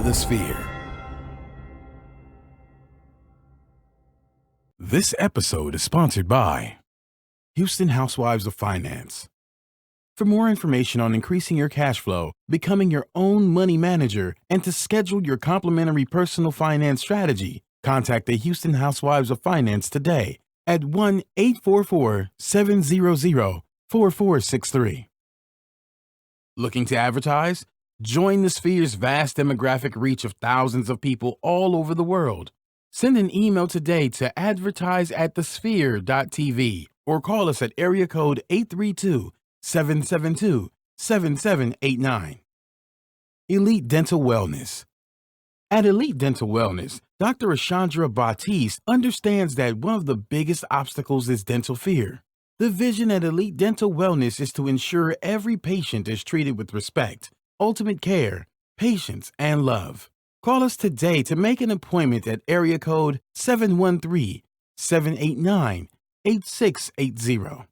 to the Sphere. This episode is sponsored by Houston Housewives of Finance. For more information on increasing your cash flow, becoming your own money manager, and to schedule your complimentary personal finance strategy, contact the Houston Housewives of Finance today at 1-844-700-4463. Looking to advertise? Join the Sphere's vast demographic reach of thousands of people all over the world. Send an email today to advertise@thesphere.tv or call us at area code 832-772-7789. Elite Dental Wellness. At Elite Dental Wellness, Dr. Ashandra Batiste understands that one of the biggest obstacles is dental fear. The vision at Elite Dental Wellness is to ensure every patient is treated with respect, ultimate care, patience, and love. Call us today to make an appointment at area code 713-789-8680.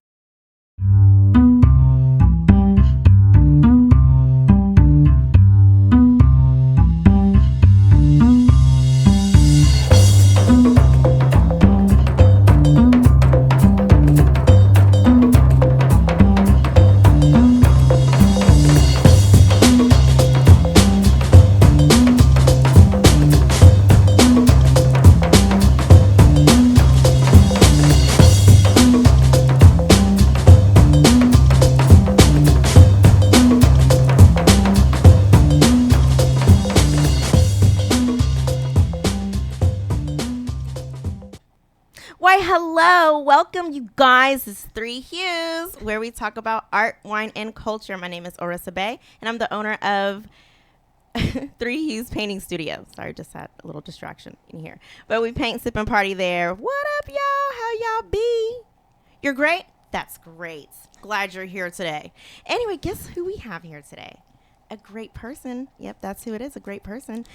Why, hello. Welcome, you guys. This is Three Hues, where we talk about art, wine, and culture. My name is Orissa Bay, and I'm the owner of Three Hues Painting Studio. Sorry, just had a little distraction in here. But we paint, sip, and party there. What up, y'all? How y'all be? You're great? That's great. Glad you're here today. Anyway, guess who we have here today? A great person. Yep, that's who it is, a great person.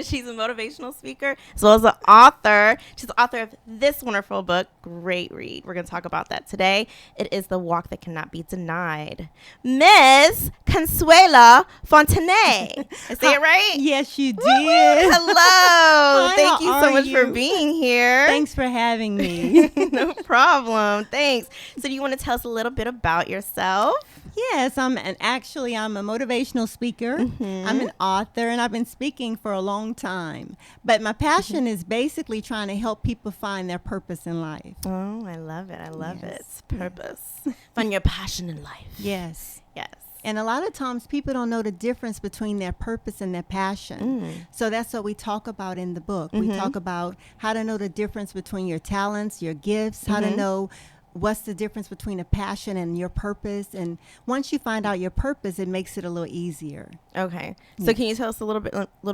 She's a motivational speaker as well as an author. She's the author of this wonderful book. Great read. We're going to talk about that today. It is The Walk That Cannot Be Denied. Miss Consuella Fontenet. I say it right? Yes, you did. Hello. Hi, Thank you how so are much you? for being here. Thanks for having me. No problem. Thanks. So do you want to tell us a little bit about yourself? Yes, I'm a motivational speaker. Mm-hmm. I'm an author, and I've been speaking for a long time. But my passion is basically trying to help people find their purpose in life. Oh, I love it. I love it. Yes. Purpose. Find your passion in life. Yes. Yes. And a lot of times people don't know the difference between their purpose and their passion. So that's what we talk about in the book. We talk about how to know the difference between your talents, your gifts, how to know what's the difference between a passion and your purpose. And once you find out your purpose, it makes it a little easier. Okay. So can you tell us a little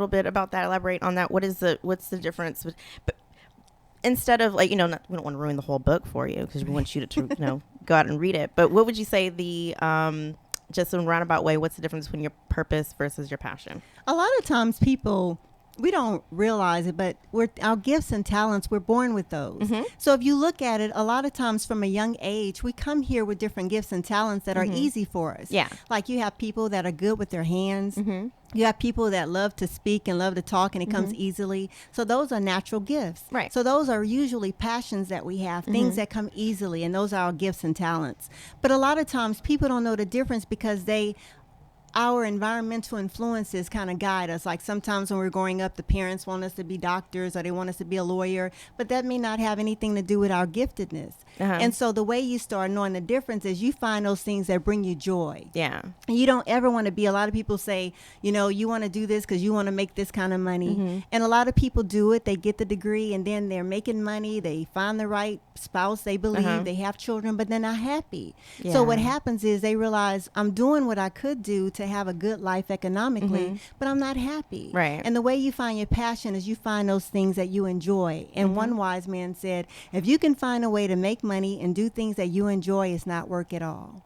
bit about that? Elaborate on that. What's the difference? But instead of we don't want to ruin the whole book for you because we want you to go out and read it. But what would you say just in a roundabout way, what's the difference between your purpose versus your passion? A lot of times we don't realize it, but our gifts and talents, we're born with those. So if you look at it, a lot of times from a young age, we come here with different gifts and talents that are easy for us. Yeah. Like you have people that are good with their hands. You have people that love to speak and love to talk, and it comes easily. So those are natural gifts. Right. So those are usually passions that we have, things that come easily, and those are our gifts and talents. But a lot of times people don't know the difference because our environmental influences kind of guide us. Like sometimes when we're growing up, the parents want us to be doctors or they want us to be a lawyer, but that may not have anything to do with our giftedness. And so the way you start knowing the difference is you find those things that bring you joy. Yeah. And you don't ever want to be, a lot of people say, you want to do this because you want to make this kind of money. And a lot of people do it. They get the degree and then they're making money. They find the right spouse. They believe they have children, but they're not happy. Yeah. So what happens is they realize I'm doing what I could do to have a good life economically, but I'm not happy. Right. And the way you find your passion is you find those things that you enjoy. And one wise man said, if you can find a way to make money and do things that you enjoy, it's not work at all.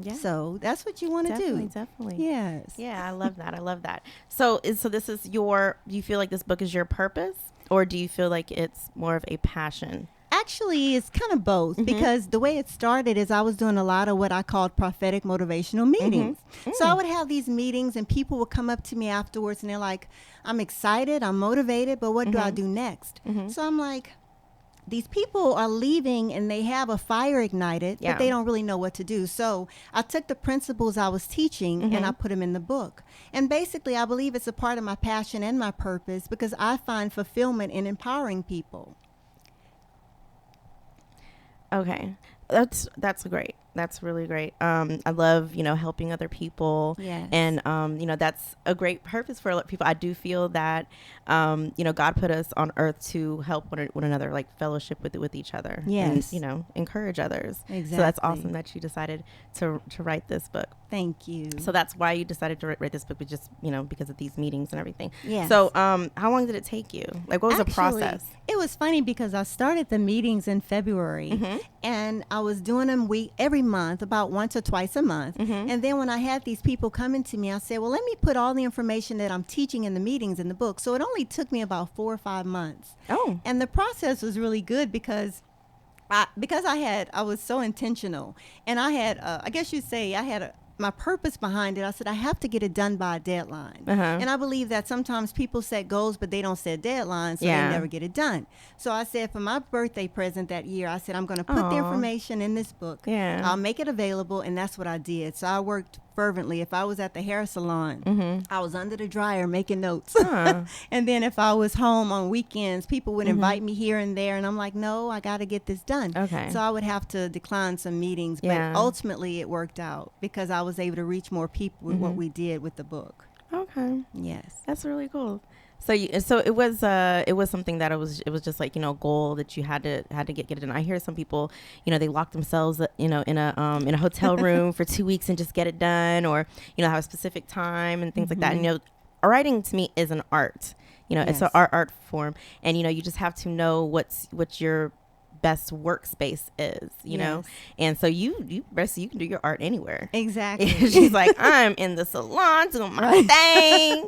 Yeah. So that's what you want to do. Definitely. Yes. Yeah, I love that. I love that. So this is do you feel like this book is your purpose, or do you feel like it's more of a passion? Actually, it's kind of both because the way it started is I was doing a lot of what I called prophetic motivational meetings. So I would have these meetings and people would come up to me afterwards and they're like, I'm excited, I'm motivated, but what do I do next? So I'm like, these people are leaving and they have a fire ignited, Yeah. but they don't really know what to do. So I took the principles I was teaching and I put them in the book. And basically, I believe it's a part of my passion and my purpose because I find fulfillment in empowering people. Okay. That's great. That's really great. I love, helping other people. Yes. And, that's a great purpose for a lot of people. I do feel that, God put us on earth to help one another, like fellowship with each other. Yes. And, encourage others. Exactly. So that's awesome that you decided to write this book. Thank you. So that's why you decided to write this book, but just, because of these meetings and everything. Yes. So, how long did it take you? Like, what was the Actually, process? It was funny because I started the meetings in February and I was doing them every month, about once or twice a month. And then when I had these people coming to me, I said, well, let me put all the information that I'm teaching in the meetings in the book. So it only took me about 4 or 5 months. Oh. And the process was really good because I was so intentional, and I had, I guess you'd say, my purpose behind it. I said I have to get it done by a deadline, and I believe that sometimes people set goals, but they don't set deadlines, so they never get it done. So I said for my birthday present that year, I said I'm going to put the information in this book. Yeah. I'll make it available, and that's what I did. So I worked fervently. If I was at the hair salon, I was under the dryer making notes. And then if I was home on weekends, people would invite me here and there, and I'm like, no, I got to get this done. Okay. So I would have to decline some meetings, but ultimately it worked out because I was able to reach more people with what we did with the book. Okay. Yes. That's really cool. So it was something that it was just like, a goal that you had to get it done. I hear some people, they lock themselves, in a hotel room for 2 weeks and just get it done, or, have a specific time and things like that. And, writing to me is an art, it's an art form. And, you just have to know what's your best workspace is, know. And so you can do your art anywhere. Exactly. She's like, I'm in the salon doing my thing.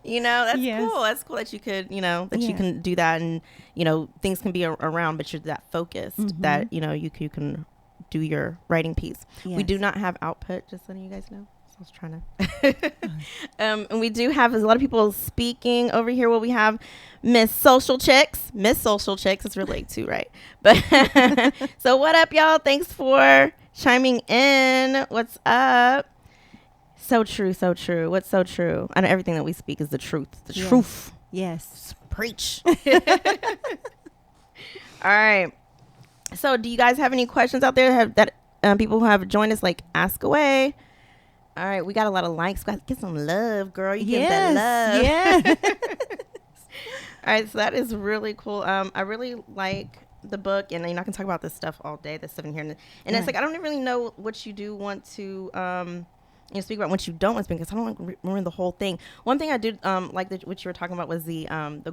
That's cool. That's cool that you could, that you can do that, and things can be around, but you're that focused that you can do your writing piece. We do not have output, just letting you guys know. So I was trying to and we do have a lot of people speaking over here. Well, we have Miss Social Chicks. It's really late too, right? But so what up, y'all? Thanks for chiming in. What's up? So true. What's so true? I know everything that we speak is the truth. Truth. Yes. Preach. All right. So do you guys have any questions out there that people who have joined us, like, ask away? All right. We got a lot of likes. Get some love, girl. You get that love. Yeah. All right. So that is really cool. I really like the book, and I can talk about this stuff all day, this stuff in here. And it's like, I don't really know what you do want to speak about, what you don't want to speak, because I don't remember the whole thing. One thing I did like what you were talking about was the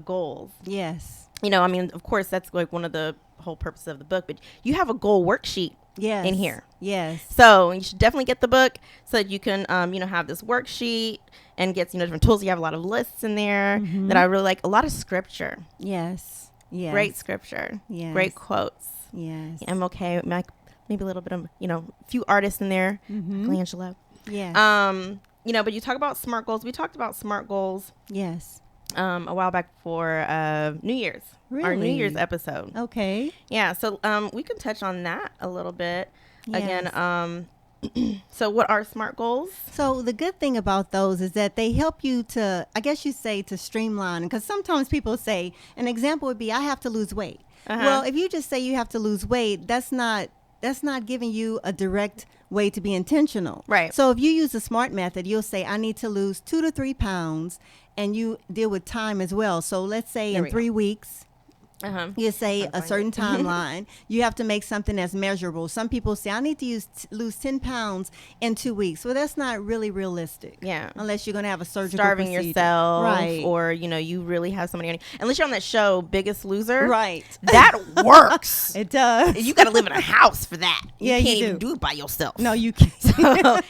goals. Yes. Of course, that's like one of the whole purpose of the book, but you have a goal worksheet in here. Yes. So you should definitely get the book so that you can, have this worksheet and get, different tools. You have a lot of lists in there that I really like. A lot of scripture. Yes. Yes. Great scripture. Yes. Great quotes. Yes. I'm okay. Maybe a little bit of, a few artists in there. Angela. Yes. But you talk about SMART goals. We talked about SMART goals. Yes. A while back for New Year's. Really? Our New Year's episode. Okay. Yeah. So we can touch on that a little bit. Yes. Again, so what are SMART goals? So the good thing about those is that they help you to, I guess you say, to streamline. Because sometimes people say, an example would be, I have to lose weight. Well, if you just say you have to lose weight, that's not giving you a direct way to be intentional. Right. So if you use the SMART method, you'll say, I need to lose 2 to 3 pounds, and you deal with time as well. So let's say in 3 weeks, you say a certain timeline. You have to make something that's measurable. Some people say, I need to lose 10 pounds in 2 weeks. Well, that's not really realistic. Yeah. Unless you're going to have a surgical starving procedure. yourself. Right. Or, you really have somebody on you. Unless you're on that show, Biggest Loser. Right. That works. It does. You got to live in a house for that. Yeah, you can't you even do. do it by yourself. No, you can't. So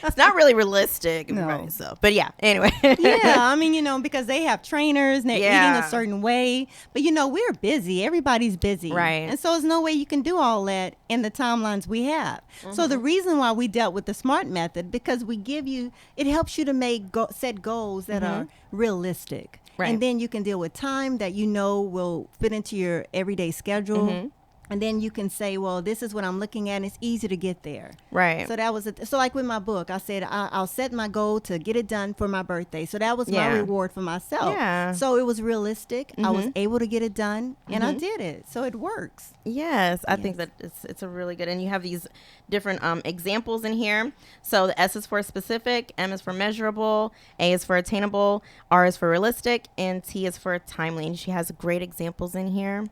it's not really realistic. No. By yourself. But yeah, anyway. Yeah, because they have trainers and they're eating Yeah. a certain way. But, we're busy. busy. Everybody's busy. Right. And so there's no way you can do all that in the timelines we have. So the reason why we dealt with the SMART method, because we give you, it helps you to set goals that are realistic. Right. And then you can deal with time that you know will fit into your everyday schedule. And then you can say, well, this is what I'm looking at, and it's easy to get there. Right. So that was so like with my book, I said I'll set my goal to get it done for my birthday. So that was my reward for myself. Yeah. So it was realistic. I was able to get it done, and I did it. So it works. Yes, I think that it's a really good, and you have these different examples in here. So the S is for specific, M is for measurable, A is for attainable, R is for realistic, and T is for timely. And she has great examples in here.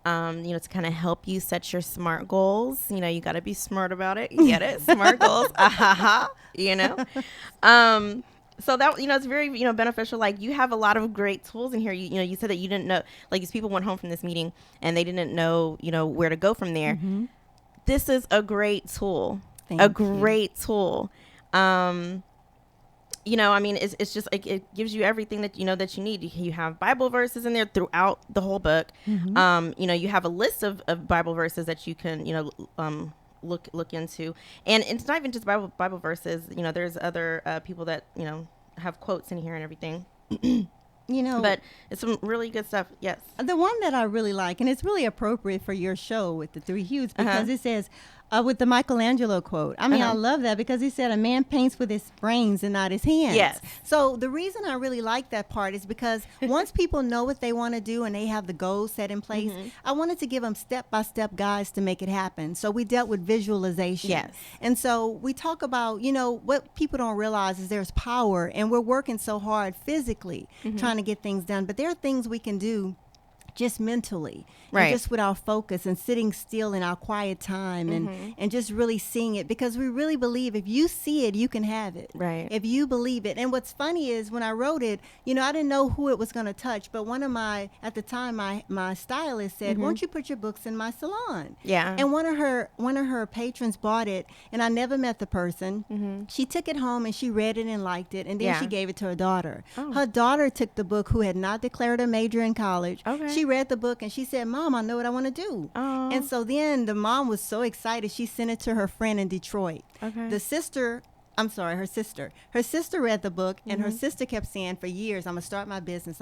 To kind of help you set your SMART goals. You got to be smart about it. You get it? SMART goals. So that, it's very, beneficial. Like, you have a lot of great tools in here. You said that you didn't know, like, these people went home from this meeting and they didn't know, where to go from there. This is a great tool. Great tool. It's just like, it gives you everything that that you need. You have Bible verses in there throughout the whole book. You have a list of Bible verses that you can look into, and it's not even just Bible verses. There's other people that have quotes in here and everything. But it's some really good stuff. Yes, the one that I really like, and it's really appropriate for your show with the three hues, because it says, with the Michelangelo quote. I mean, I love that, because he said a man paints with his brains and not his hands. Yes. So the reason I really like that part is because once people know what they want to do and they have the goals set in place, I wanted to give them step-by-step guides to make it happen. So we dealt with visualization. Yes. And so we talk about, what people don't realize is there's power, and we're working so hard physically trying to get things done. But there are things we can do just mentally, right, and just with our focus and sitting still in our quiet time, and just really seeing it, because we really believe if you see it, you can have it. Right. If you believe it. And what's funny is when I wrote it, I didn't know who it was going to touch, but one of at the time, my stylist said, won't you put your books in my salon? Yeah. And one of her patrons bought it, and I never met the person. She took it home and she read it and liked it, and then she gave it to her daughter. Her daughter took the book, who had not declared a major in college. She read the book and she said, Mom, I know what I want to do. And so then the mom was so excited, she sent it to her friend in Detroit. Her sister read the book, and her sister kept saying for years, I'm going to start my business.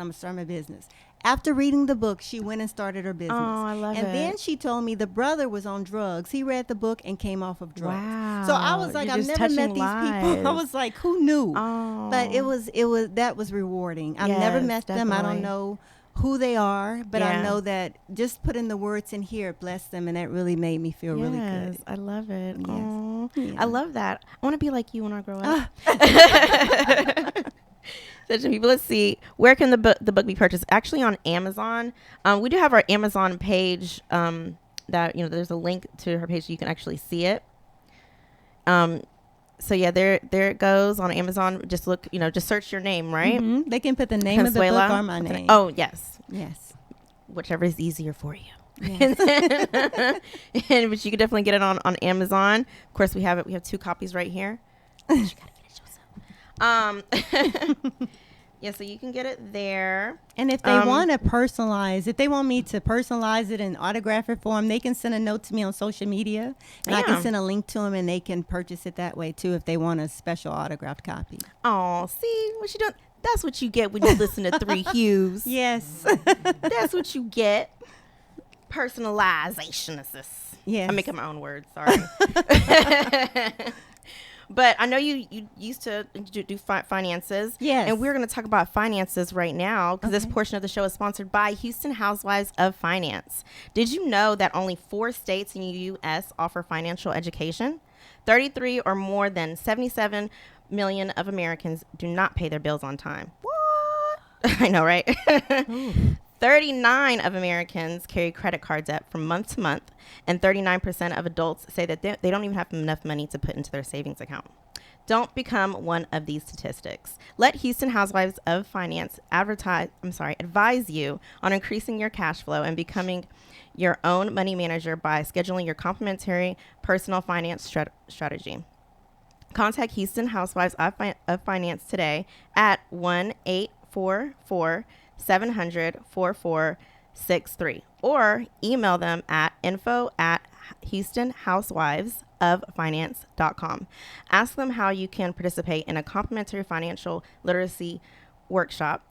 After reading the book, she went and started her business. Oh, I love it. And then she told me the brother was on drugs. He read the book and came off of drugs. Wow. So I was like, I've never met these people. I was like, who knew? But that was rewarding. I've never met them. I don't know who they are, but I know that just putting the words in here blessed them, and that really made me feel really good. I love it. Yes. Yeah. I love that. I want to be like you when I grow up. Such people. Let's see. Where can the book be purchased? Actually, on Amazon. We do have our Amazon page. That there's a link to her page so you can actually see it. So yeah, there it goes on Amazon. Just look, just search your name, right? They can put the name of the book or my name. Oh, yes. Yes. Whichever is easier for you. Yes. But you can definitely get it on Amazon. Of course, we have 2 copies right here. But you gotta get it yourself. Yeah, so you can get it there. And if they want to personalize, if they want me to personalize it and autograph it for them, they can send a note to me on social media, and I can send a link to them, and they can purchase it that way too if they want a special autographed copy. Oh, see what you doing? That's what you get when you listen to Three Hues. Yes. That's what you get. Personalization is this. Yes. I'm making my own words. Sorry. But I know you used to do finances. Yes. And we're going to talk about finances right now, because this portion of the show is sponsored by Houston Housewives of Finance. Did you know that only 4 states in the U.S. offer financial education? 33 or more than 77 million of Americans do not pay their bills on time. What? I know, right? 39 of Americans carry credit card debt from month to month, and 39% of adults say that they don't even have enough money to put into their savings account. Don't become one of these statistics. Let Houston Housewives of Finance advise you on increasing your cash flow and becoming your own money manager by scheduling your complimentary personal finance strategy. Contact Houston Housewives of Finance today at 1-844-700-4463, or email them at info@HoustonHousewivesOfFinance.com. Ask them how you can participate in a complimentary financial literacy workshop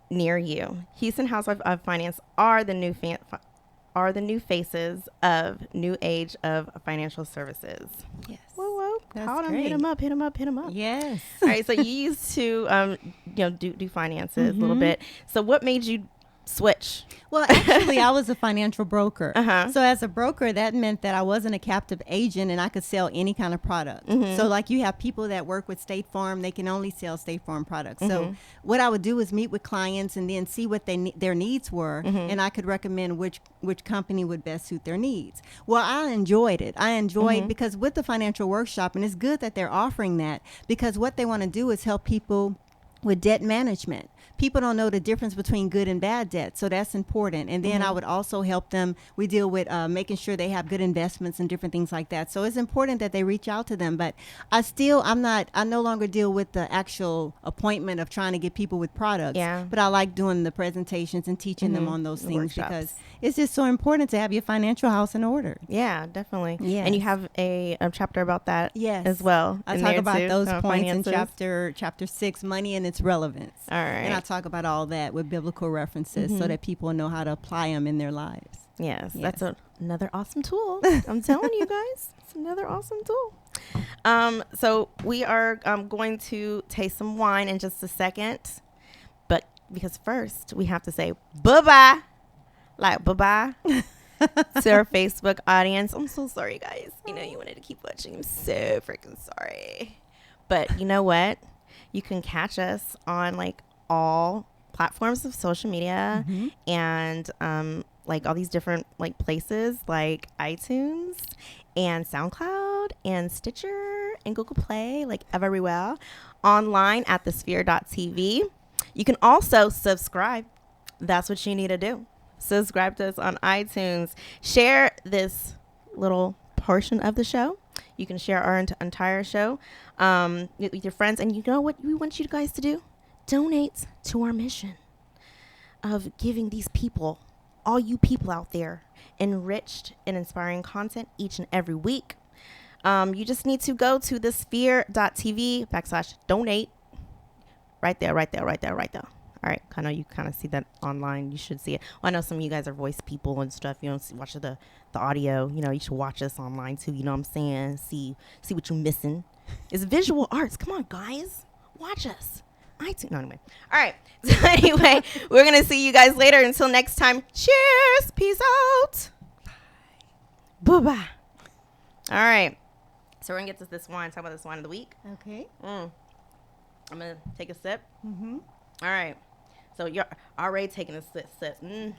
near you. Houston Housewives of Finance are the new faces of new age of financial services. Yes. Whoa, whoa. That's Call them, great. hit them up, hit them up, hit them up. Yes. All right, so you used to do finances a little bit. So what made you switch? Well, actually, I was a financial broker. Uh-huh. So as a broker, that meant that I wasn't a captive agent and I could sell any kind of product. So like you have people that work with State Farm, they can only sell State Farm products. So what I would do is meet with clients and then see what their needs were, and I could recommend which company would best suit their needs. Well, I enjoyed it. I enjoyed because with the financial workshop, and it's good that they're offering that, because what they want to do is help people with debt management. People don't know the difference between good and bad debt, so that's important. And then I would also help them. We deal with making sure they have good investments and different things like that. So it's important that they reach out to them. But I no longer deal with the actual appointment of trying to get people with products. Yeah. But I like doing the presentations and teaching them on those The things workshops. because it's just so important to have your financial house in order. Yeah, definitely. Yes. And you have a chapter about that Yes. as well. I in talk there about too, those points finances. in chapter 6, money and its relevance. All right. And I talk about all that with biblical references so that people know how to apply them in their lives. Yes, Yes. that's another awesome tool. I'm telling you guys, it's another awesome tool. So we are going to taste some wine in just a second, but because first we have to say bye-bye, like bye-bye to our Facebook audience. I'm so sorry, guys. You know you wanted to keep watching. I'm so freaking sorry. But you know what? You can catch us on like all platforms of social media and like all these different like places like iTunes and SoundCloud and Stitcher and Google Play, like everywhere, online at thesphere.tv. You can also subscribe. That's what you need to do. Subscribe to us on iTunes. Share this little portion of the show. You can share our entire show with your friends. And you know what we want you guys to do? Donate to our mission of giving these people, all you people out there, enriched and inspiring content each and every week. You just need to go to thesphere.tv/donate. Right there. All right. I know you kind of see that online. You should see it. Well, I know some of you guys are voice people and stuff. You know, watch the audio. You know, you should watch us online too. You know what I'm saying? See what you're missing. It's visual arts. Come on, guys. Watch us. No, anyway. All right. So anyway, we're going to see you guys later. Until next time. Cheers. Peace out. Bye-bye. All right. So we're going to get to this wine. Talk about this wine of the week. Okay. I'm going to take a sip. Mm-hmm. All right. So you're already taking a sip. It's So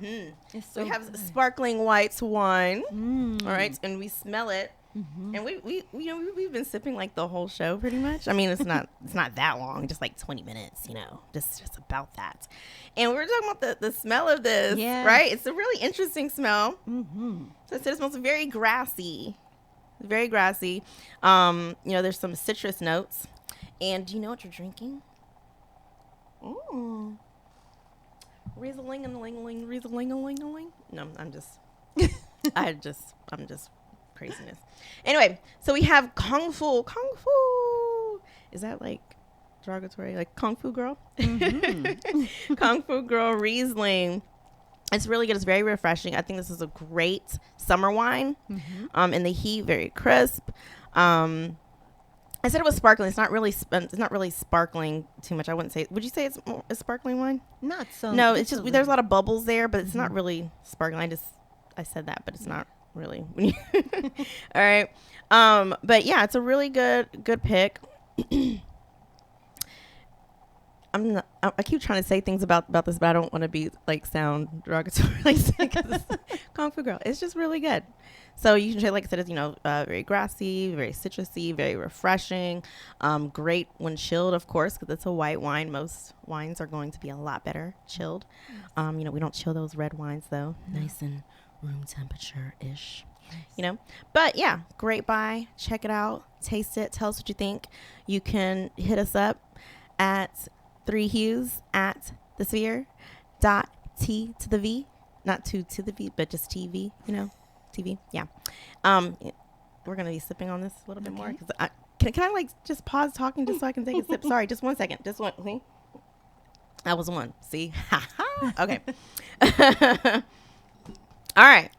we so have good. sparkling white wine. Mm. All right. And we smell it. And we've been sipping like the whole show pretty much. I mean, it's not that long, just like 20 minutes, you know, just about that. And we were talking about the smell of this, Yes. right? It's a really interesting smell. Mm-hmm. So it smells very grassy, very grassy. You know, there's some citrus notes. And do you know what you're drinking? Riesling. No, I'm just craziness. Anyway, so we have Kung Fu. Is that like derogatory? Like Kung Fu Girl? Kung Fu Girl Riesling. It's really good. It's very refreshing. I think this is a great summer wine. In the heat, very crisp. I said it was sparkling. It's not really sparkling too much. I wouldn't say. Would you say it's a sparkling wine? Not so. No, it's just a there's a lot of bubbles there, but it's not really sparkling. I said that, but it's not really. All right. But yeah, it's a really good pick. I keep trying to say things about this, but I don't want to be like sound derogatory. Kung Fu Girl. It's just really good. So you can try, like I said, it's, very grassy, very citrusy, very refreshing. Great when chilled, of course, because it's a white wine. Most wines are going to be a lot better chilled. We don't chill those red wines though. Nice and room temperature-ish. But yeah, great buy. Check it out. Taste it. Tell us what you think. You can hit us up at 3Hues at thesphere.t to the V not to the V, but just TV, TV. Yeah. We're going to be sipping on this a little bit more because can I like just pause talking just so I can take a sip? Sorry, just 1 second. Just one. See? That was one. See? Okay. All right.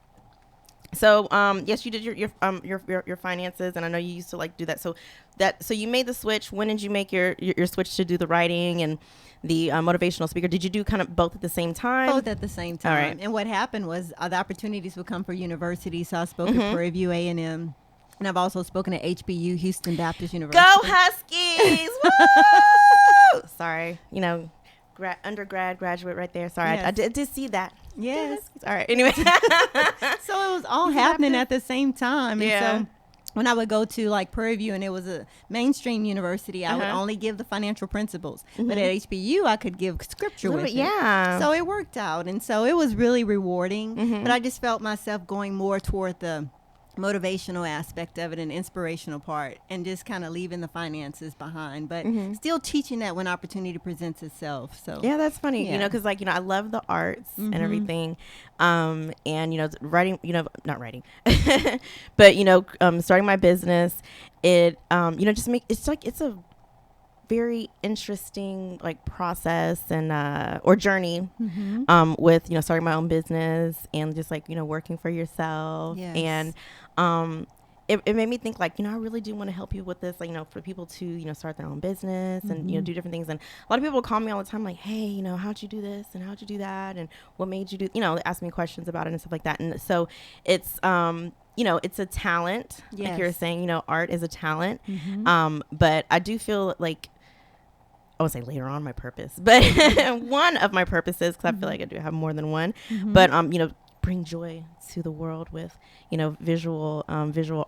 So, yes, you did your finances, and I know you used to like do that. So you made the switch. When did you make your switch to do the writing and the motivational speaker? Did you do kind of both at the same time? Both at the same time. All right. And what happened was the opportunities would come for universities. So I spoke at Prairie View A&M, and I've also spoken at HBU, Houston Baptist University. Go Huskies! Woo! Sorry, undergrad, graduate right there. Sorry, Yes. I did see that. Yes. All right. Anyway. So it was all happening at the same time. Yeah. And so when I would go to like Prairie View and it was a mainstream university, I would only give the financial principles. But at HBU, I could give scripture with it. Yeah. So it worked out. And so it was really rewarding. But I just felt myself going more toward the motivational aspect of it and inspirational part, and just kind of leaving the finances behind, but still teaching that when opportunity presents itself. So yeah, that's funny, Yeah. because like, I love the arts and everything. And, writing, not writing, but, starting my business, it, it's a very interesting like process and or journey with starting my own business and just like working for yourself. Yes. And it made me think like I really do want to help people with this, like for people to start their own business and do different things. And a lot of people call me all the time like, hey, how'd you do this and how'd you do that and what made you do, they ask me questions about it and stuff like that. And so it's it's a talent. Yes. Like you're saying, art is a talent. But I do feel like, I would say later on my purpose, but one of my purposes, because I feel like I do have more than one, but, bring joy to the world with, visual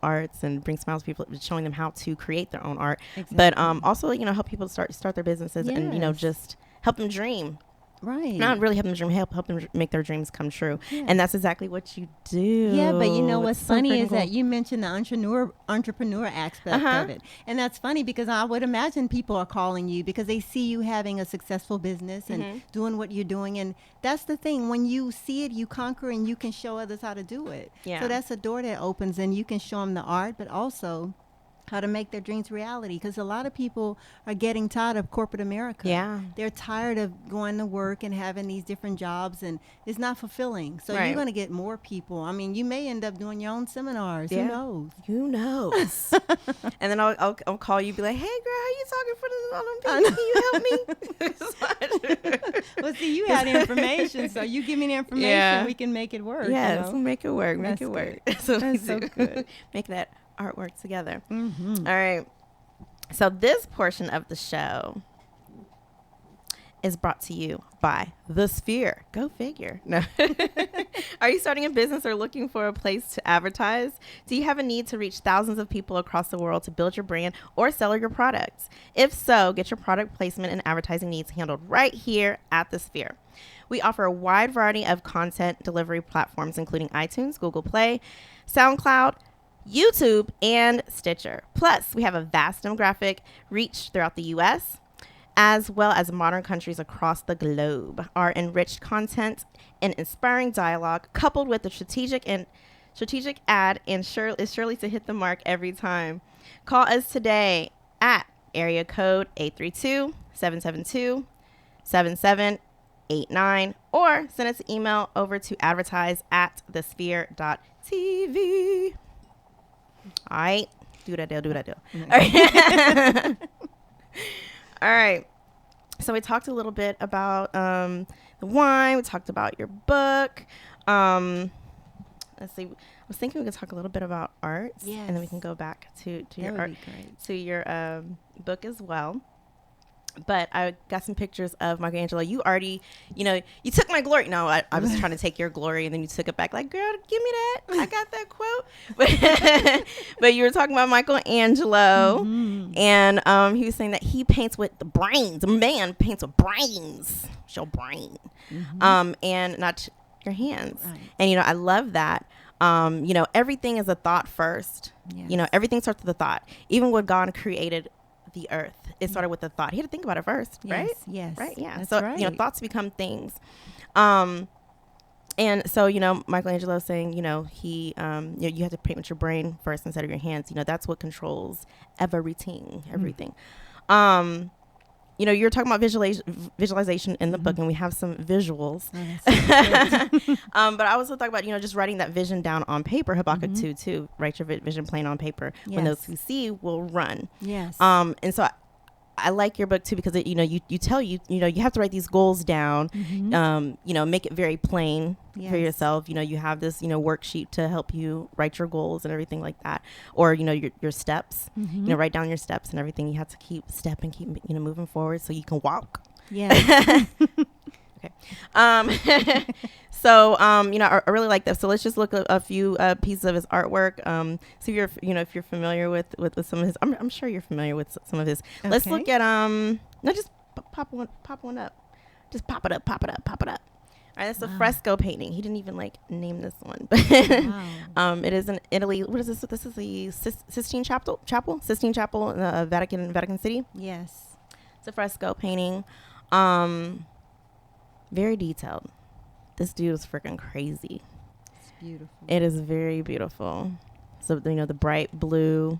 arts and bring smiles to people, showing them how to create their own art. Exactly. But, also, help people start their businesses and, Yes. just help them dream. Right. Not really help them dream, help them make their dreams come true. Yeah. And that's exactly what you do. Yeah, but what's It's so funny freaking is that cool. you mentioned the entrepreneur aspect of it. And that's funny because I would imagine people are calling you because they see you having a successful business and doing what you're doing. And that's the thing. When you see it, you conquer and you can show others how to do it. Yeah. So that's a door that opens and you can show them the art, but also how to make their dreams reality, because a lot of people are getting tired of corporate America. Yeah. They're tired of going to work and having these different jobs, and it's not fulfilling. So Right. you're going to get more people. I mean, you may end up doing your own seminars. Yeah. Who knows? Who knows? And then I'll call you, be like, hey girl, how you talking for this? Can you help me? Well, see, you had information, so you give me the information, Yeah. we can make it work. Yes, you we'll know? make it work. Make That's it work. good. So That's so good. Make that artwork together. Mhm. All right. So this portion of the show is brought to you by The Sphere. Go figure. No. Are you starting a business or looking for a place to advertise? Do you have a need to reach thousands of people across the world to build your brand or sell your products? If so, get your product placement and advertising needs handled right here at The Sphere. We offer a wide variety of content delivery platforms, including iTunes, Google Play, SoundCloud, YouTube, and Stitcher. Plus, we have a vast demographic reach throughout the U.S., as well as modern countries across the globe. Our enriched content and inspiring dialogue, coupled with the strategic ad, is surely to hit the mark every time. Call us today at area code 832-772-7789, or send us an email over to advertise@thesphere.tv. All right. Do what I do. All right. All right. So we talked a little bit about the wine. We talked about your book. Let's see. I was thinking we could talk a little bit about arts, and then we Yes. can go back to That your would art, be great. to your book as well. But I got some pictures of Michelangelo. You already, you took my glory. No, I was trying to take your glory, and then you took it back. Like, girl, give me that. I got that quote. But you were talking about Michelangelo, and he was saying that he paints with the brains. A man paints with brains. It's your brain, and not your hands. Right. And I love that. Everything is a thought first. Yes. Everything starts with a thought. Even when God created the earth, it started with a thought. He had to think about it first, right? Yes. Right. Yeah. That's So right. thoughts become things. And And so, Michelangelo saying, he, you have to paint with your brain first instead of your hands. That's what controls everything. You're talking about visualization in the book, and we have some visuals. But I also talk about, just writing that vision down on paper. Habakkuk 2, too. Write your vision plain on paper. Yes. When those who see will run. Yes. And so I like your book too, because you have to write these goals down, make it very plain for yourself. You have this, worksheet to help you write your goals and everything like that. Or, your steps, write down your steps and everything. You have to keep moving forward so you can walk. Yeah. Okay. So, I really like that. So let's just look at a few pieces of his artwork. See if you're familiar with some of his. I'm sure you're familiar with some of his. Okay. Let's look at no, just pop one up. Just pop it up. All right, that's a fresco painting. He didn't even name this one, but it is in Italy. What is this? This is the Sistine Chapel, Sistine Chapel in the Vatican City. Yes, it's a fresco painting. Very detailed. This dude is freaking crazy. It's beautiful. It is very beautiful. So, the bright blue,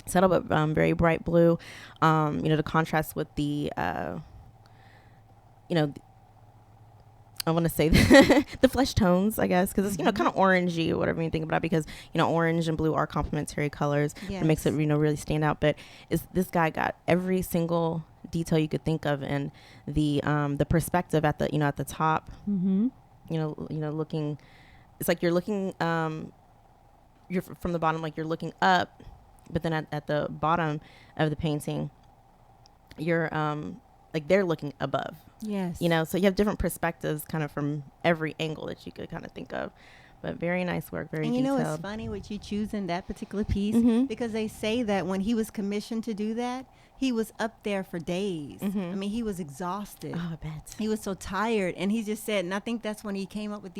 settled but very bright blue, the contrast with the, I want to say the flesh tones, I guess, because it's, kind of orangey or whatever you think about it, because, orange and blue are complementary colors. Yes. It makes it, really stand out. But this guy got every single detail you could think of, and the perspective at the at the top, looking, it's like you're looking, you're from the bottom, like you're looking up, but then at the bottom of the painting, you're like they're looking above. Yes. So you have different perspectives kind of from every angle that you could kind of think of. But very nice work, very detailed. And it's funny what you choose in that particular piece, because they say that when he was commissioned to do that, he was up there for days. I mean, he was exhausted. Oh, I bet. He was so tired, and he just said, and I think that's when he came up with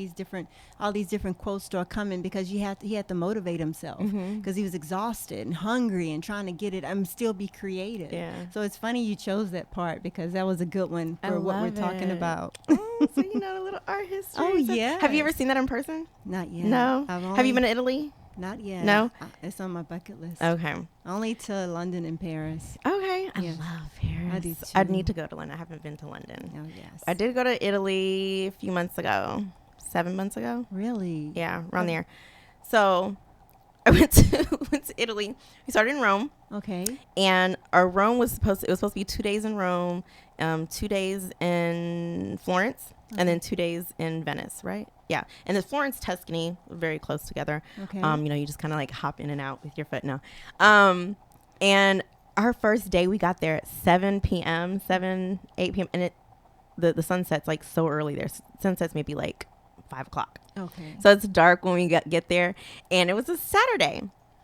all these different quotes start coming, because he had to motivate himself, because he was exhausted and hungry and trying to get it and still be creative. Yeah. So it's funny you chose that part, because that was a good one for what we're talking about. Oh, so a little art history. Oh, yeah. Have you ever seen that in person? Not yet. No. Have you been to Italy? Not yet. No? It's on my bucket list. Okay. Only to London and Paris. Okay. I Yeah. love Paris. I do too. I'd need to go to London. I haven't been to London. Oh, yes. I did go to Italy a few months ago. 7 months ago. Really? Yeah, around there. So I went to Italy. We started in Rome. Okay. And our Rome was supposed to be 2 days in Rome, 2 days in Florence, and then 2 days in Venice, right? Yeah. And the Florence, Tuscany, very close together. Okay. You just kind of hop in and out with your foot now. And our first day, we got there at 7 p.m., 8 p.m. And the sunset's so early there. Sunset's maybe 5 o'clock. Okay. So it's dark when we get there. And it was a Saturday.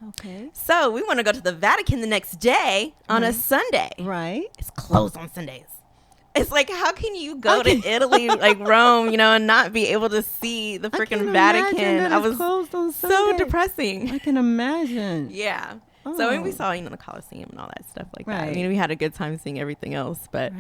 Okay. So we want to go to the Vatican the next day on a Sunday. Right. It's closed on Sundays. It's how can you go to Italy, Rome, and not be able to see the freaking Vatican? I was closed on Sunday. So depressing. I can imagine. Yeah. Oh. So we saw, the Colosseum and all that stuff that. I mean, we had a good time seeing everything else, but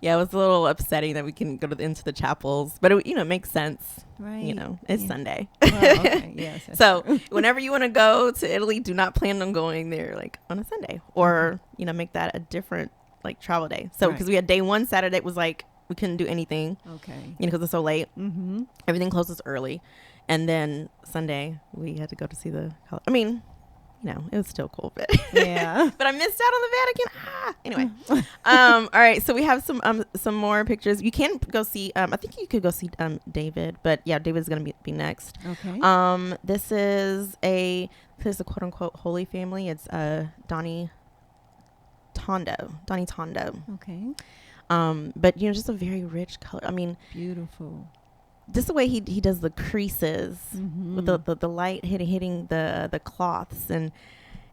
yeah, it was a little upsetting that we couldn't go into the chapels, but it makes sense. Right. It's Sunday. Well, okay. Yes. So whenever you want to go to Italy, do not plan on going there on a Sunday, or, make that a different travel day. So because we had day one Saturday, it was we couldn't do anything. Okay. Because it's so late. Everything closes early. And then Sunday we had to go to see the, I mean, it was still cool, but yeah. but I missed out on the Vatican. Anyway. All right. So we have some more pictures. You can go see, I think you could go see David, but yeah, David's going to be next. Okay. This is a quote unquote holy family. It's Donnie Tondo. Okay. But just a very rich color. I mean, beautiful. Just the way he does the creases with the light hitting the cloths, and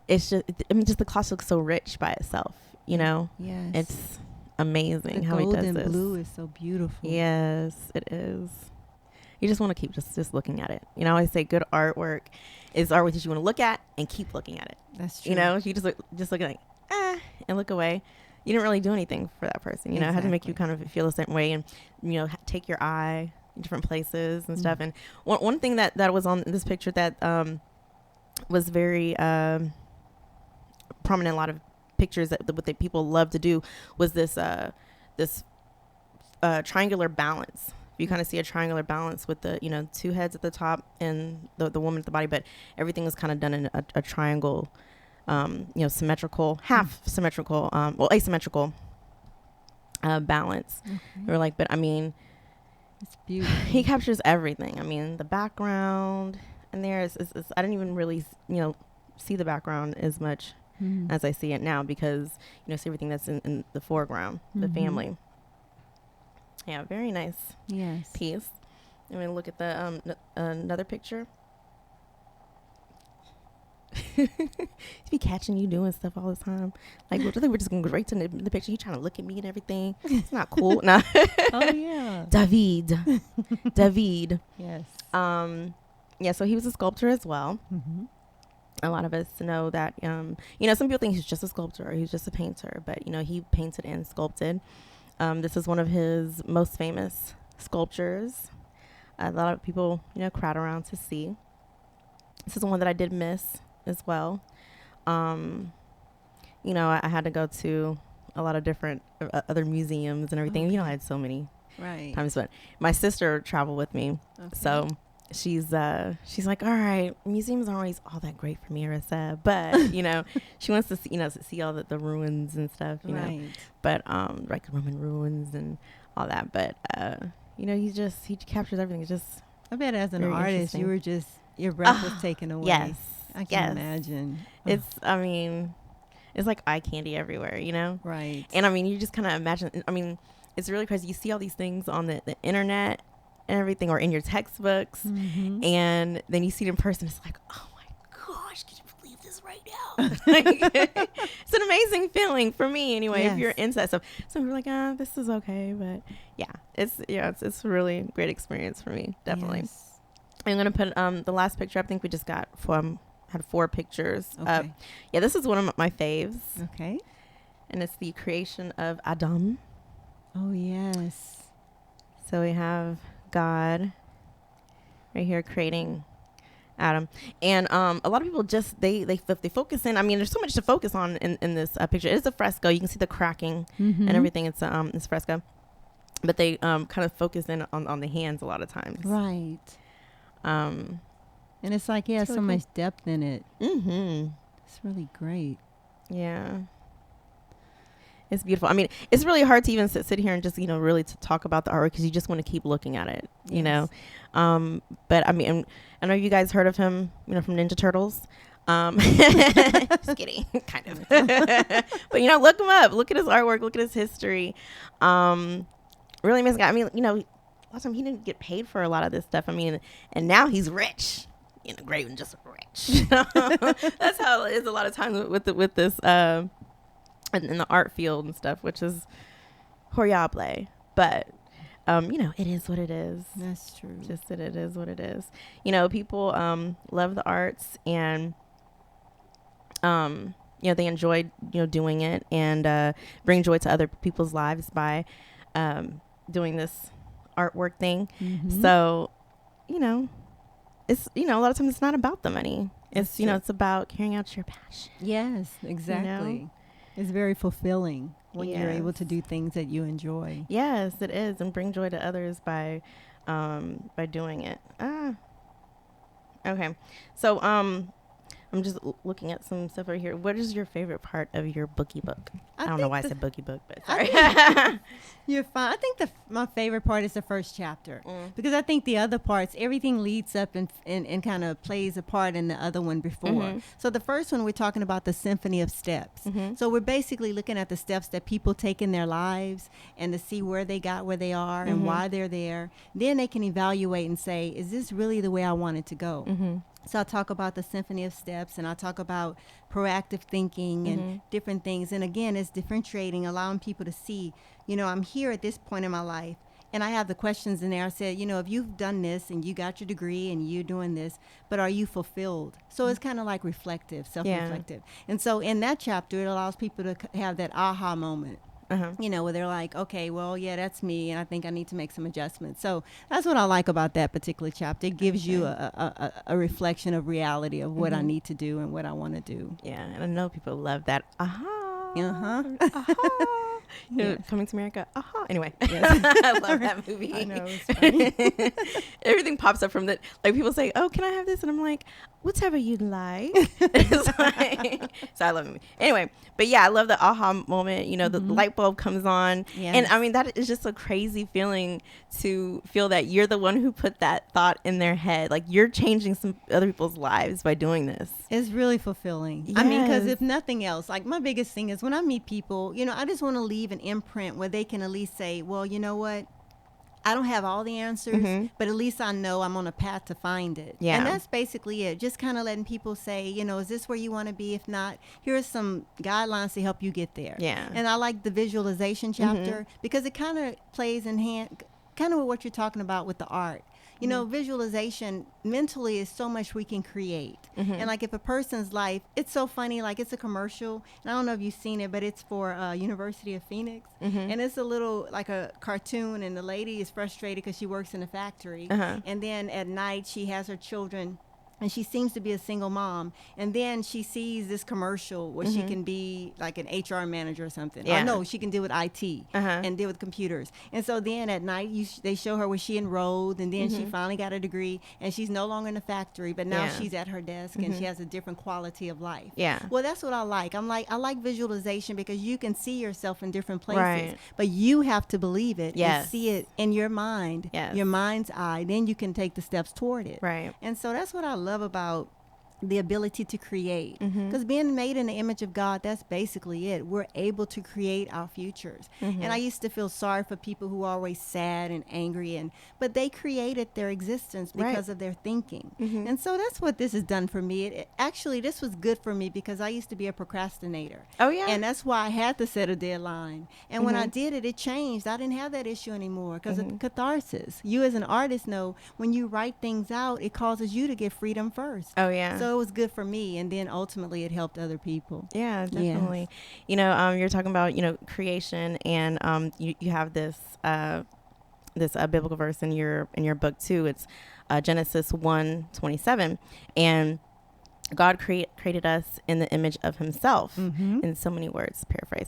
it's just just the cloth looks so rich by itself. Yes. It's amazing how he does this. The golden blue is so beautiful. Yes, it is. You just want to keep just looking at it. I always say good artwork is artwork that you want to look at and keep looking at it. That's true. You just look and look away. You didn't really do anything for that person. It had to make you kind of feel a certain way, and take your eye different places and stuff. And one thing that was on this picture that was very prominent in a lot of pictures that what the people love to do was this triangular balance. You kind of see a triangular balance with the, you know, two heads at the top and the woman at the body, but everything was kind of done in a triangle, you know, symmetrical, half symmetrical, well, asymmetrical balance. Or like, but I mean, it's beautiful. He captures everything. I mean, the background and there is I didn't even really, you know, see the background as much as I see it now because, you know, see everything that's in the foreground, the family. Yeah, very nice piece. And we look at the another picture. He's be catching you doing stuff all the time. Like, I think we're just going right to the picture. He's trying to look at me and everything. It's not cool. Nah. Oh, yeah. David. Yes. Yeah, so he was a sculptor as well. A lot of us know that, you know, some people think he's just a sculptor or he's just a painter, but, you know, he painted and sculpted. This is one of his most famous sculptures. A lot of people, you know, crowd around to see. This is the one that I did miss as well. You know, I had to go to a lot of different other museums and everything. You know, I had so many times, but my sister traveled with me. So she's like, all right, museums aren't always all that great for me, Arissa, but you know, she wants to see, you know, see all the ruins and stuff, you know, but like Roman ruins and all that. But you know, he captures everything. It's just, I bet as an artist, you were just, your breath was taken away. Yes, I can imagine. It's, I mean, it's like eye candy everywhere, you know? Right. And I mean, you just kind of imagine, I mean, it's really crazy. You see all these things on the internet and everything, or in your textbooks, and then you see it in person. It's like, oh my gosh, can you believe this right now? It's an amazing feeling for me, anyway. If you're into that stuff, some people are like, this is okay, but it's a really great experience for me, definitely. Yes. I'm gonna put the last picture. I think we just got had 4 pictures. Yeah, this is one of my faves. Okay, and it's the creation of Adam. Oh yes. So we have God right here creating Adam, and a lot of people just they focus in. I mean, there's so much to focus on in this picture. It is a fresco. You can see the cracking and everything. It's fresco, but they kind of focus in on the hands a lot of times. Right. And it's like, so much depth in it. It's really great. Yeah. It's beautiful. I mean, it's really hard to even sit here and just, you know, really to talk about the artwork because you just want to keep looking at it, you know. But I mean, I know you guys heard of him, you know, from Ninja Turtles. Just kidding, kind of. But, you know, look him up. Look at his artwork. Look at his history. Really amazing guy. I mean, you know, last time he didn't get paid for a lot of this stuff. I mean, and now he's rich. You know, great and just rich. That's how it is a lot of times with this in the art field and stuff, which is horrible. But you know, it is what it is. That's true. Just that it is what it is. You know, people love the arts, and you know, they enjoy, you know, doing it and bring joy to other people's lives by doing this artwork thing. So, you know, it's, you know, a lot of times it's not about the money. It's, you know, it's about carrying out your passion. Yes, exactly. You know? It's very fulfilling when you're able to do things that you enjoy. Yes, it is, and bring joy to others by doing it. Okay. So I'm just looking at some stuff over here. What is your favorite part of your bookie book? I don't know why I said bookie book, but sorry. You're fine. I think my favorite part is the first chapter because I think the other parts, everything leads up and kind of plays a part in the other one before. So the first one, we're talking about the symphony of steps. So we're basically looking at the steps that people take in their lives and to see where they got where they are and why they're there. Then they can evaluate and say, is this really the way I want it to go? So I talk about the symphony of steps, and I talk about proactive thinking and different things. And again, it's differentiating, allowing people to see, you know, I'm here at this point in my life, and I have the questions in there. I said, you know, if you've done this and you got your degree and you're doing this, but are you fulfilled? So it's kind of like reflective, self-reflective. And so in that chapter, it allows people to have that aha moment. you know, where they're like, okay, well, yeah, that's me, and I think I need to make some adjustments. So that's what I like about that particular chapter. It gives you a reflection of reality of what I need to do and what I want to do. Yeah, and I know people love that. Yes. Coming to America. Anyway, Yes. I love that movie. I know, it's funny. Everything pops up from that. Like people say, "Oh, can I have this?" And I'm like, "Whatever you like." It's like, so I love it. Anyway, but yeah, I love the aha moment. You know, the light bulb comes on, Yes. and I mean that is just a crazy feeling to feel that you're the one who put that thought in their head. Like you're changing some other people's lives by doing this. It's really fulfilling. I mean, because Yes. if nothing else, like my biggest thing is when I meet people, you know, I just want to leave an imprint where they can at least say, well, you know what? I don't have all the answers, but at least I know I'm on a path to find it. Yeah. And that's basically it. Just kind of letting people say, you know, is this where you want to be? If not, here are some guidelines to help you get there. Yeah. And I like the visualization chapter because it kind of plays in hand, kind of with what you're talking about with the art. You know, visualization mentally is so much we can create. And like if a person's life, it's so funny, like it's a commercial, and I don't know if you've seen it, but it's for University of Phoenix. And it's a little, like a cartoon, and the lady is frustrated because she works in a factory. And then at night she has her children, and she seems to be a single mom. And then she sees this commercial where she can be like an HR manager or something. Yeah. Or no, she can deal with IT and deal with computers. And so then at night, they show her where she enrolled, and then she finally got a degree, and she's no longer in the factory, but now Yeah. she's at her desk, and she has a different quality of life. Yeah. Well, that's what I like. I like visualization because you can see yourself in different places, Right. but you have to believe it Yes. and see it in your mind, Yes. your mind's eye. Then you can take the steps toward it. Right. And so that's what I love about the ability to create, Mm-hmm. because being made in the image of God, that's basically it. We're able to create our futures. Mm-hmm. And I used to feel sorry for people who are always sad and angry, but they created their existence because Right. of their thinking. Mm-hmm. And so that's what this has done for me. Actually, this was good for me because I used to be a procrastinator. Oh, yeah. And that's why I had to set a deadline. And when I did it, it changed. I didn't have that issue anymore because of catharsis. You as an artist know when you write things out, it causes you to get freedom first. Oh, yeah. So it was good for me, and then ultimately it helped other people. Yeah, definitely. You know, you're talking about, you know, creation, and you have this biblical verse in your book too. It's Genesis 1:27, and God created us in the image of Himself. In so many words, paraphrase.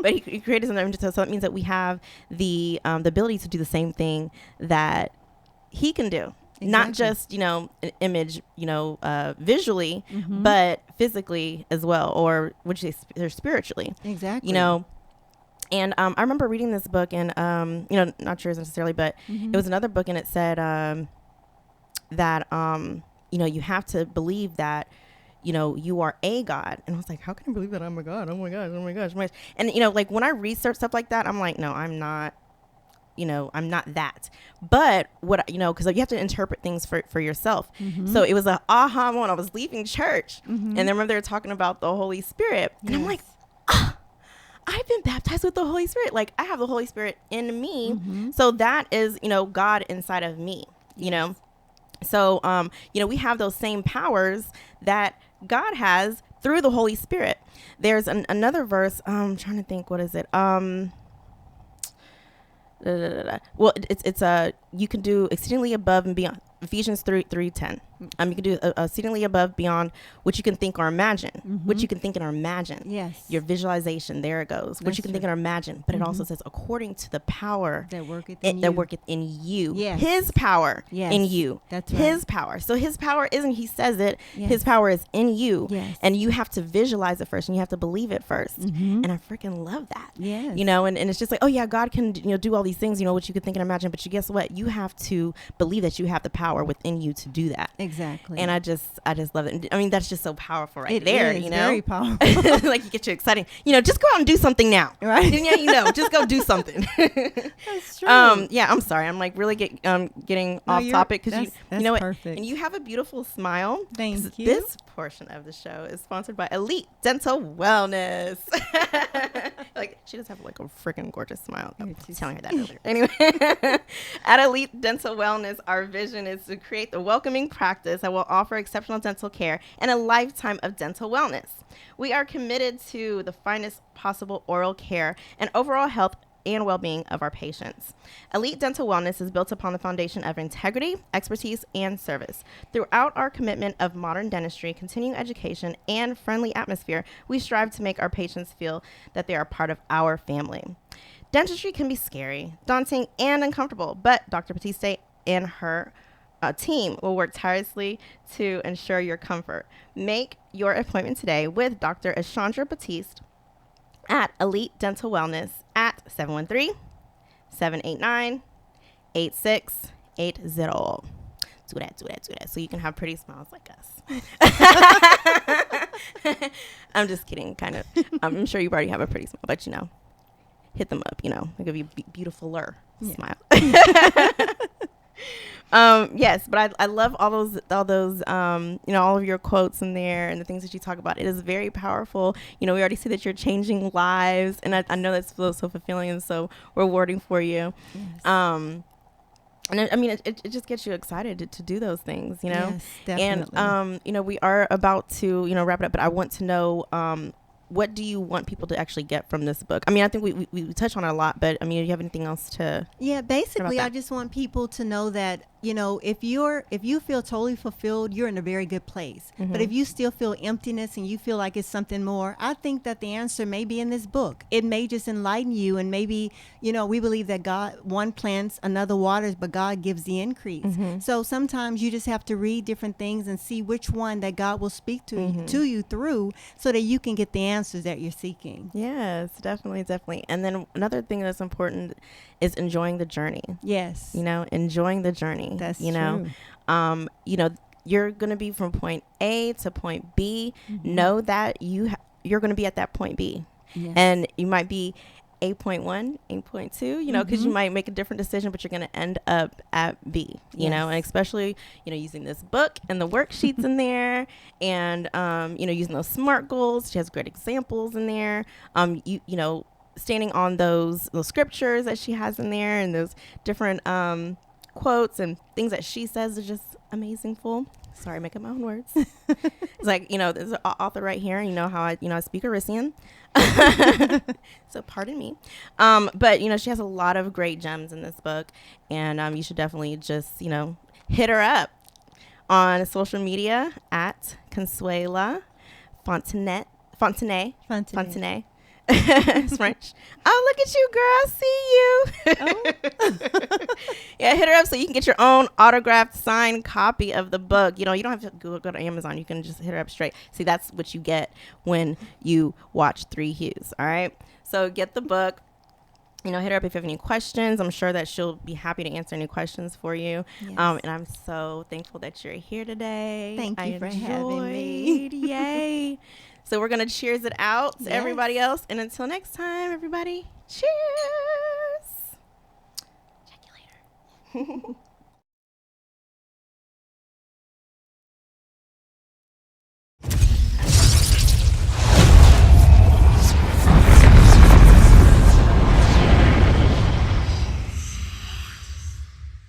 But He created us in the image of Himself. So it means that we have the ability to do the same thing that He can do. Not Exactly. just, you know, an image, you know, visually, but physically as well, or would you say or spiritually, Exactly. you know. And I remember reading this book, and, you know, not yours necessarily, but it was another book, and it said that, you know, you have to believe that, you know, you are a God. And I was like, how can I believe that I'm a God? Oh my gosh, oh my gosh. And, you know, like when I research stuff like that, I'm like, no, I'm not. You know, I'm not that. But what, you know, because you have to interpret things for yourself. So it was an aha moment. I was leaving church, and then remember they were talking about the Holy Spirit. And I'm like, I've been baptized with the Holy Spirit. Like, I have the Holy Spirit in me. So that is, you know, God inside of me, you know. So, you know, we have those same powers that God has through the Holy Spirit. There's another verse. I'm trying to think, what is it? Well, it's you can do exceedingly above and beyond. Ephesians 3:10. You can do exceedingly above beyond what you can think or imagine. What you can think and or imagine. Yes. Your visualization, there it goes. What That's you can true. think and or imagine. But it also says according to the power That worketh in you. that worketh in you. Yes. His power Yes. in you. That's His right. power. So His power isn't, He says it. Yes. His power is in you. Yes. And you have to visualize it first, and you have to believe it first. And I freaking love that. Yes. You know, and it's just like, oh yeah, God can, you know, do all these things, you know, what you could think and imagine, but you guess what? You have to believe that you have the power within you to do that. Exactly. And I just love it. I mean, that's just so powerful right It there, is you know? very powerful. Like, you get you exciting. You know, just go out and do something now. Right. And yeah, you know, just go do something. That's true. Yeah, I'm sorry. I'm like really getting off you're- topic because you that's know what? perfect. And you have a beautiful smile. Thank 'Cause you. This portion of the show is sponsored by Elite Dental Wellness. Like, she does have like a freaking gorgeous smile. I You're was too telling her that earlier. Anyway, at Elite Dental Wellness, our vision is to create the welcoming practice that will offer exceptional dental care and a lifetime of dental wellness. We are committed to the finest possible oral care and overall health and well-being of our patients. Elite Dental Wellness is built upon the foundation of integrity, expertise, and service. Throughout our commitment of modern dentistry, continuing education, and friendly atmosphere, we strive to make our patients feel that they are part of our family. Dentistry can be scary, daunting, and uncomfortable, but Dr. Batiste and her team will work tirelessly to ensure your comfort. Make your appointment today with Dr. Ashandra Batiste at Elite Dental Wellness at 713-789-8680. Do that. So you can have pretty smiles like us. I'm just kidding, kind of. I'm sure you already have a pretty smile, but hit them up, they'll give you a beautifuler smile. Yes, but I love all those, all of your quotes in there and the things that you talk about. It is very powerful. We already see that you're changing lives, and I know that's so fulfilling and so rewarding for you. Yes. And it just gets you excited to do those things, Yes, definitely. And, we are about to, wrap it up, but I want to know, what do you want people to actually get from this book? I think we touched on it a lot, but do you have anything else to? Yeah, basically, I just want people to know that, if you feel totally fulfilled, you're in a very good place. Mm-hmm. But if you still feel emptiness and you feel like it's something more, I think that the answer may be in this book. It may just enlighten you, and maybe, we believe that God, one plants, another waters, but God gives the increase. Mm-hmm. So sometimes you just have to read different things and see which one that God will speak to you through, so that you can get the answers that you're seeking. Yes, definitely. And then another thing that's important is enjoying the journey. Yes. Enjoying the journey. That's true. You're going to be from point A to point B. Mm-hmm. Know that you're going to be at that point B. Yes. And you might be 8.1, 8.2, because you might make a different decision, but you're going to end up at B, and especially, using this book and the worksheets in there, and, using those SMART goals. She has great examples in there. Standing on those scriptures that she has in there, and those different quotes and things that she says is just amazing. Sorry, making my own words. It's like, there's an author right here, and how I speak Arisian. So pardon me. But, she has a lot of great gems in this book, and you should definitely just, hit her up on social media at Consuella Fontenet. It's French. Oh, look at you, girl. I see you. Yeah, hit her up so you can get your own autographed signed copy of the book. You don't have to go to Amazon. You can just hit her up straight. See, that's what you get when you watch Three Hues. All right. So get the book. Hit her up if you have any questions. I'm sure that she'll be happy to answer any questions for you. Yes. And I'm so thankful that you're here today. Thank you for having me. Yay. So we're going to cheers it out to everybody else. And until next time, everybody, cheers. Check you later.